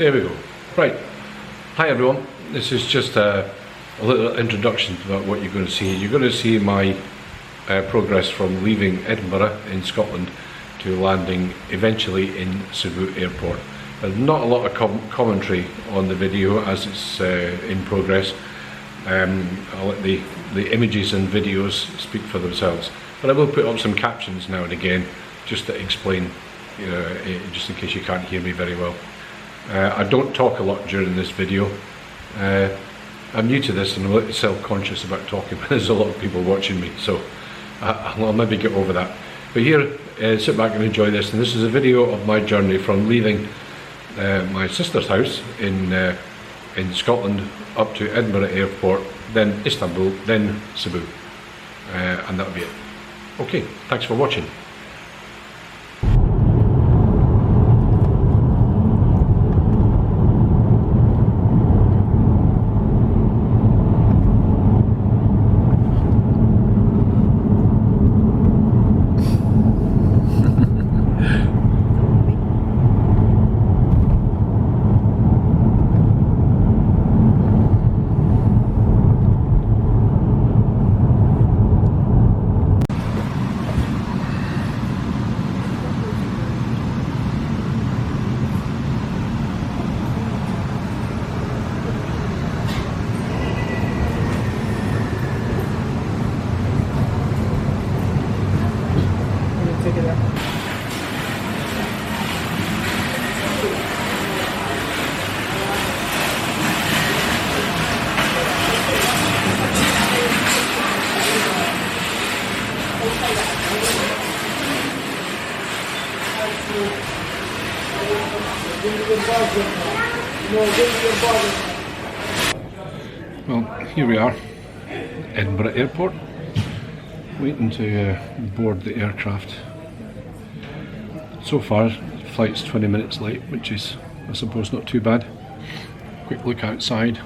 There we go. Right. Hi everyone. This is just a little introduction to what you're going to see. You're going to see my progress from leaving Edinburgh in Scotland to landing eventually in Cebu airport. There's not a lot of commentary on the video as it's in progress. I'll let the images and videos speak for themselves. But I will put up some captions now and again just to explain, just in case you can't hear me very well. I don't talk a lot during this video. I'm new to this and I'm a little self-conscious about talking, but there's a lot of people watching me, so I'll maybe get over that. But here, sit back and enjoy this. And this is a video of my journey from leaving my sister's house in Scotland up to Edinburgh airport, then Istanbul, then Cebu, and that'll be it. Okay, thanks for watching. Well, here we are, Edinburgh airport, waiting to board the aircraft. So far, the flight's 20 minutes late, which is, I suppose, not too bad. Quick look outside,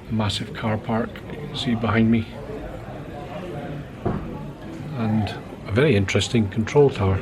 the massive car park you can see behind me, and a very interesting control tower,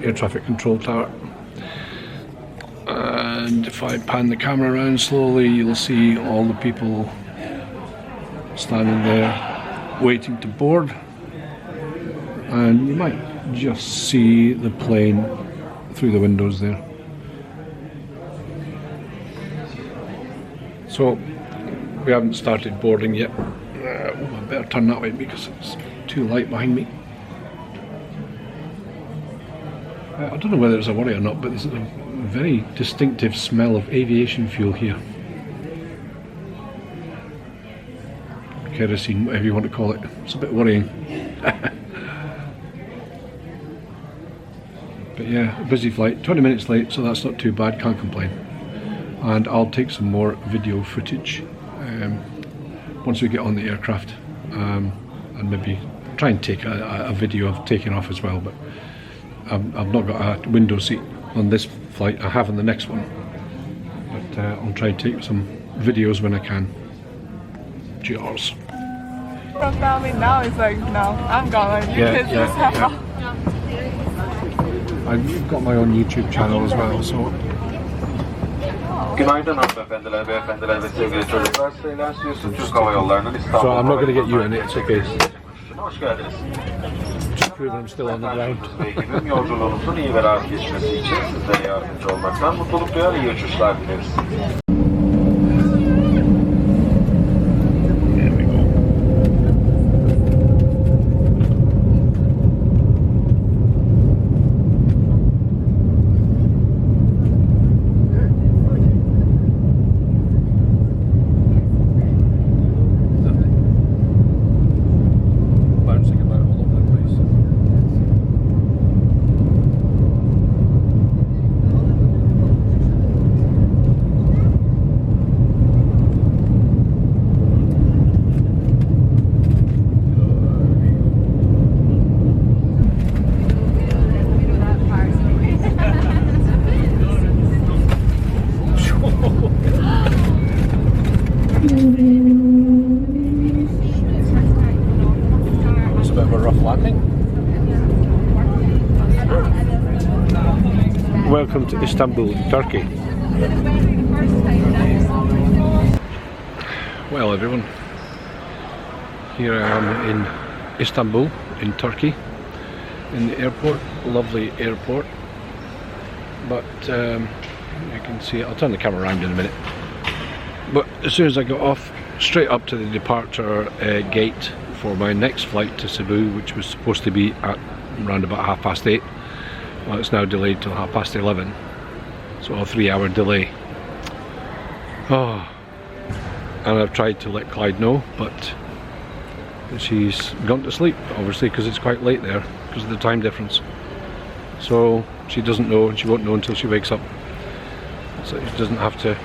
air traffic control tower. And if I pan the camera around slowly, you'll see all the people standing there waiting to board, and you might just see the plane through the windows there. So we haven't started boarding yet. I better turn that way because it's too light behind me. I don't know whether it's a worry or not, but there's a very distinctive smell of aviation fuel here. Kerosene, whatever you want to call it. It's a bit worrying. But yeah, a busy flight, 20 minutes late, so that's not too bad, can't complain. And I'll take some more video footage once we get on the aircraft, and maybe try and take a video of taking off as well. But I've not got a window seat on this flight. I have on the next one, but I'll try and take some videos when I can. Cheers. From now it's like, no, I'm going. Yeah. I've got my own YouTube channel as well, so. Günaydın hanımefendiler, beyefendiler ve sevgili çocuklar. Sayılan Suyu Türk Hava Yolları'nın İstanbul. So I'm not going to get you in it, it's okay. Hoş geldiniz. Just prove I'm still on the ground. Ekibim yolculuğunuzun iyi ve rahat geçmesi için sizlere yardımcı olmaktan mutluluk duyar, iyi uçuşlar dileriz. Welcome to Istanbul, Turkey. Well everyone, here I am in Istanbul, in Turkey, in the airport, lovely airport, but you can see, I'll turn the camera around in a minute, but as soon as I got off, straight up to the departure gate for my next flight to Cebu, which was supposed to be at around about 8:30, well it's now delayed till 11:30, so a 3-hour delay. Oh. And I've tried to let Clyde know, but she's gone to sleep, obviously, because it's quite late there, because of the time difference. So she doesn't know, and she won't know until she wakes up. So she doesn't have to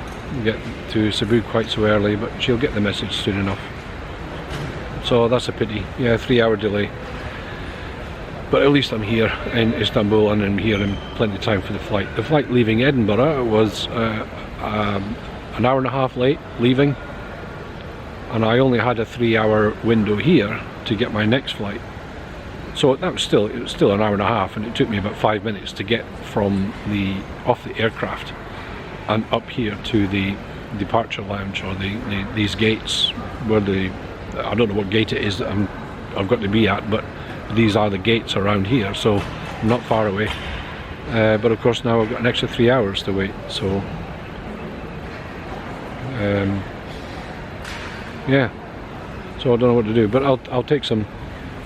get to Cebu quite so early, but she'll get the message soon enough. So that's a pity. Yeah, 3-hour delay. But at least I'm here in Istanbul, and I'm here in plenty of time for the flight. The flight leaving Edinburgh was an hour and a half late leaving. And I only had a 3-hour window here to get my next flight. So that was still, it was still an hour and a half, and it took me about 5 minutes to get from off the aircraft and up here to the departure lounge, or these gates where I don't know what gate it is that I've got to be at, but these are the gates around here, so I'm not far away. But of course now I've got an extra 3 hours to wait, so yeah, so I don't know what to do, but I'll take some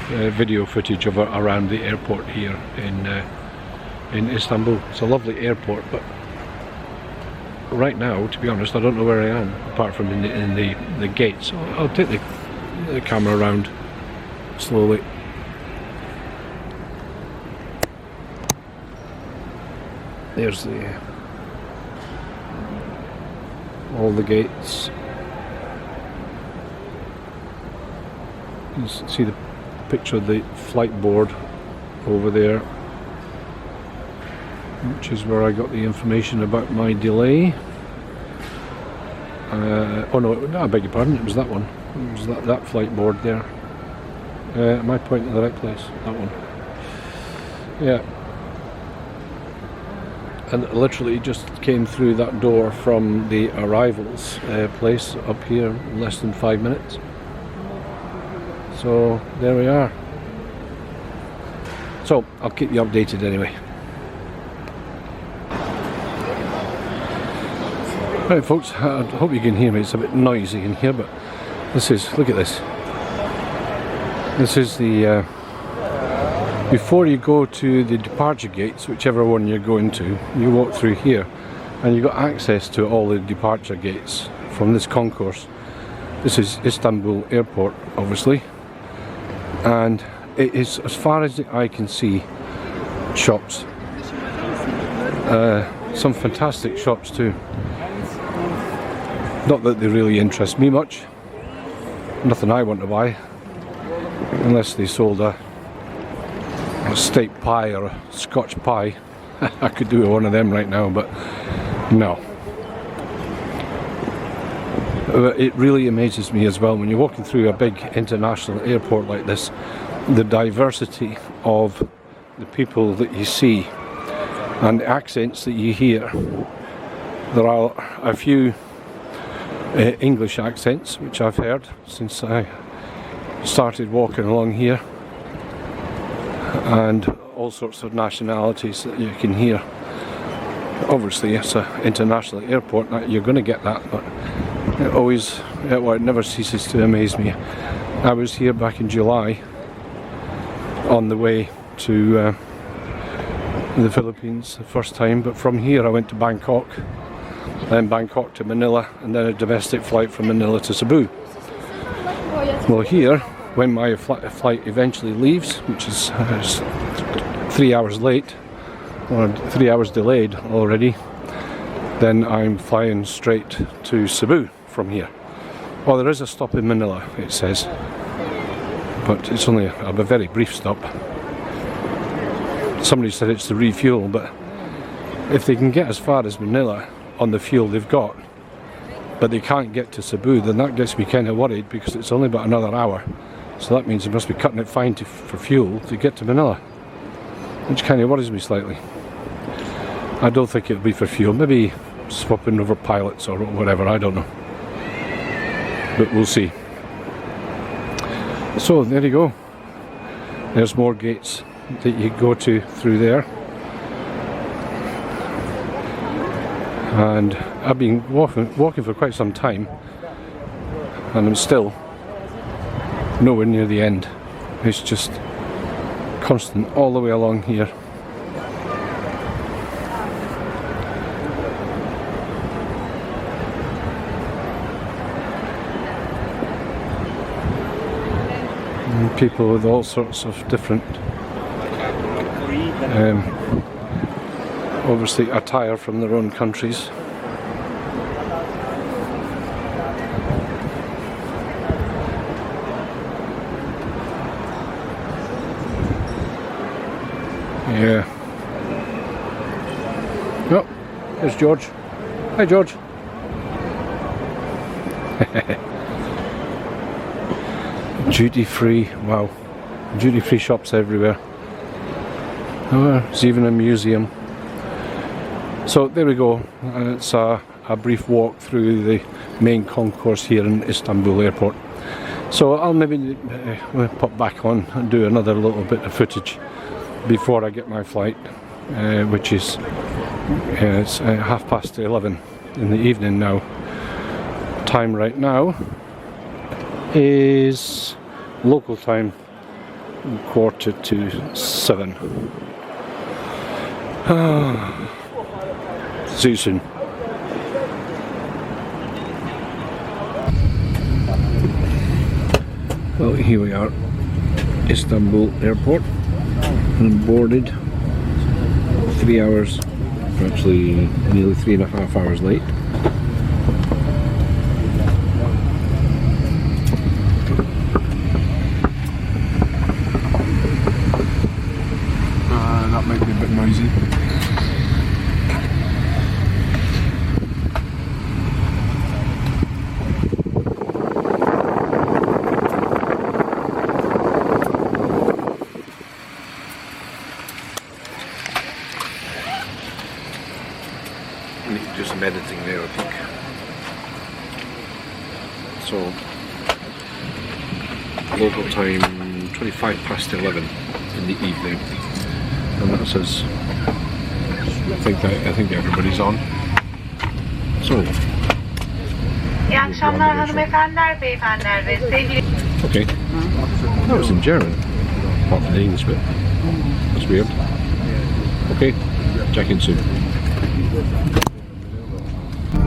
video footage of around the airport here in Istanbul. It's a lovely airport, but right now, to be honest, I don't know where I am, apart from in the gates. So I'll take the camera around slowly. There's all the gates. You can see the picture of the flight board over there, which is where I got the information about my delay. Oh no, I beg your pardon, it was that one. It was that flight board there. Am I pointing to the right place? That one. Yeah. And it literally just came through that door from the arrivals place up here in less than 5 minutes. So there we are. So I'll keep you updated anyway. Right folks, I hope you can hear me. It's a bit noisy in here, but this is, look at this. This is the, before you go to the departure gates, whichever one you're going to, you walk through here and you've got access to all the departure gates from this concourse. This is Istanbul Airport, obviously. And it is, as far as the eye can see, shops. Some fantastic shops too. Not that they really interest me much. Nothing I want to buy, unless they sold a steak pie or a Scotch pie. I could do one of them right now, but no. It really amazes me as well when you're walking through a big international airport like this, the diversity of the people that you see and the accents that you hear. There are a few English accents which I've heard since I started walking along here, and all sorts of nationalities that you can hear. Obviously it's an international airport, you're going to get that, but it always, well, it never ceases to amaze me. I was here back in July on the way to the Philippines the first time, but from here I went to Bangkok, then Bangkok to Manila, and then a domestic flight from Manila to Cebu. Well, here, when my flight eventually leaves, which is 3 hours late, or 3 hours delayed already, then I'm flying straight to Cebu from here. Well, there is a stop in Manila, it says, but it's only a very brief stop. Somebody said it's to refuel, but if they can get as far as Manila on the fuel they've got, but they can't get to Cebu, then that gets me kind of worried, because it's only about another hour. So that means they must be cutting it fine for fuel to get to Manila, which kind of worries me slightly. I don't think it'll be for fuel. Maybe swapping over pilots or whatever, I don't know. But we'll see. So there you go. There's more gates that you go to through there. And I've been walking for quite some time, and I'm still nowhere near the end. It's just constant all the way along here. And people with all sorts of different obviously attire from their own countries. Yeah. Oh, there's George. Hi, George. Duty free. Wow. Duty free shops everywhere. Oh, there's even a museum. So there we go. It's a brief walk through the main concourse here in Istanbul Airport. So I'll maybe pop back on and do another little bit of footage before I get my flight, which is it's 11:30 in the evening now. Time right now is local time 6:45. See you soon. Well, here we are, Istanbul Airport, and boarded 3 hours, actually nearly 3.5 hours late. That might be a bit noisy. I need to do some editing there, I think. So, local time 11:25 in the evening, and that says I think everybody's on. So, İyi akşamlar hanımefendiler, beyefendiler ve sevgili... okay, that was in German, apart from the English bit. That's weird. Okay, check in soon.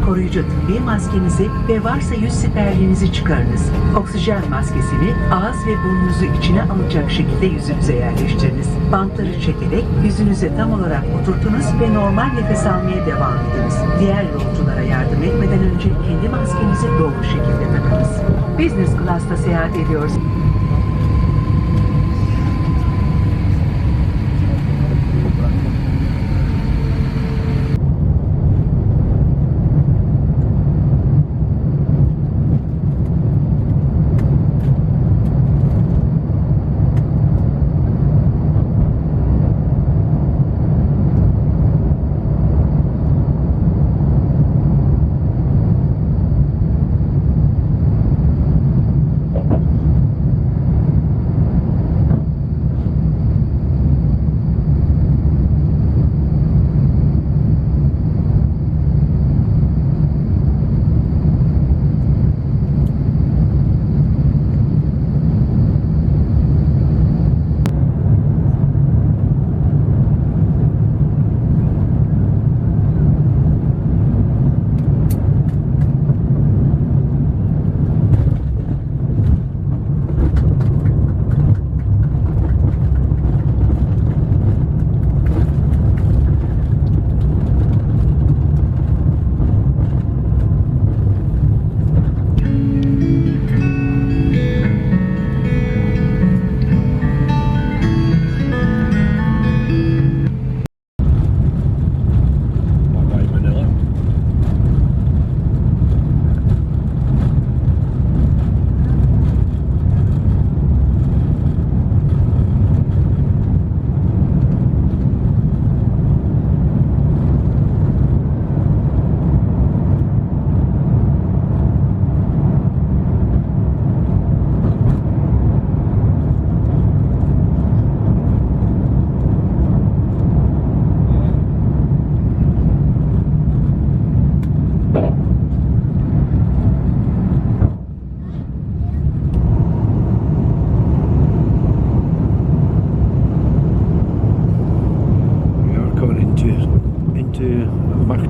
Koruyucu tıbbi maskenizi ve varsa yüz siperliğinizi çıkarınız. Oksijen maskesini ağız ve burnunuzu içine alacak şekilde yüzünüze yerleştiriniz. Bantları çekerek yüzünüze tam olarak oturtunuz ve normal nefes almaya devam ediniz. Diğer yolculara yardım etmeden önce kendi maskenizi doğru şekilde takınız. Business class'ta seyahat ediyoruz.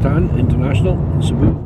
Tan International in Cebu.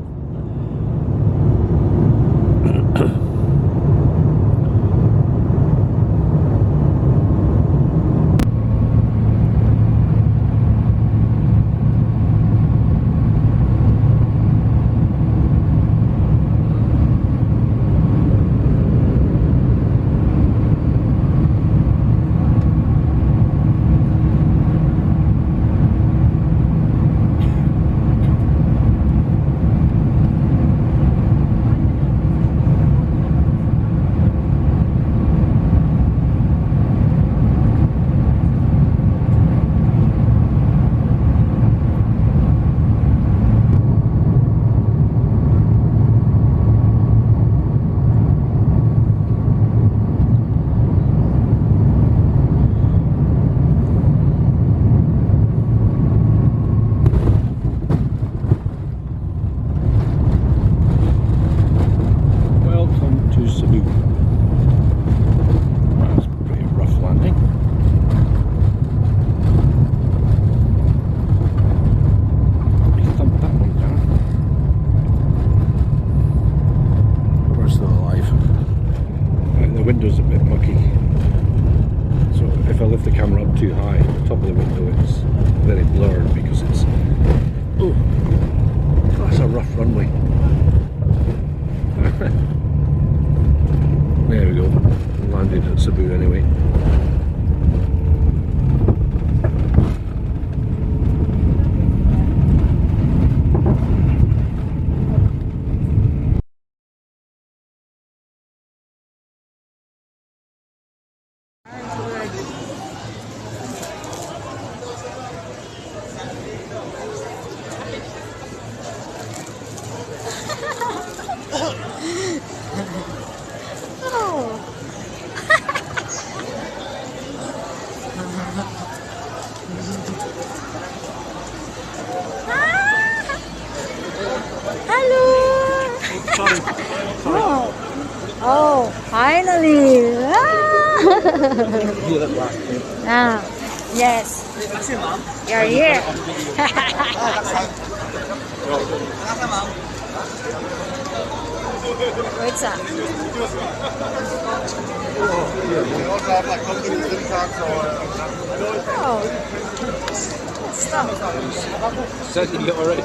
Window's a bit mucky, so if I lift the camera up too high, the top of the window, it's very blurred because it's, oh, that's a rough runway. There we go, landed at Cebu anyway. Oh, finally! Ah, yes. You're here. What's up? Oh, good stuff. Said you got already.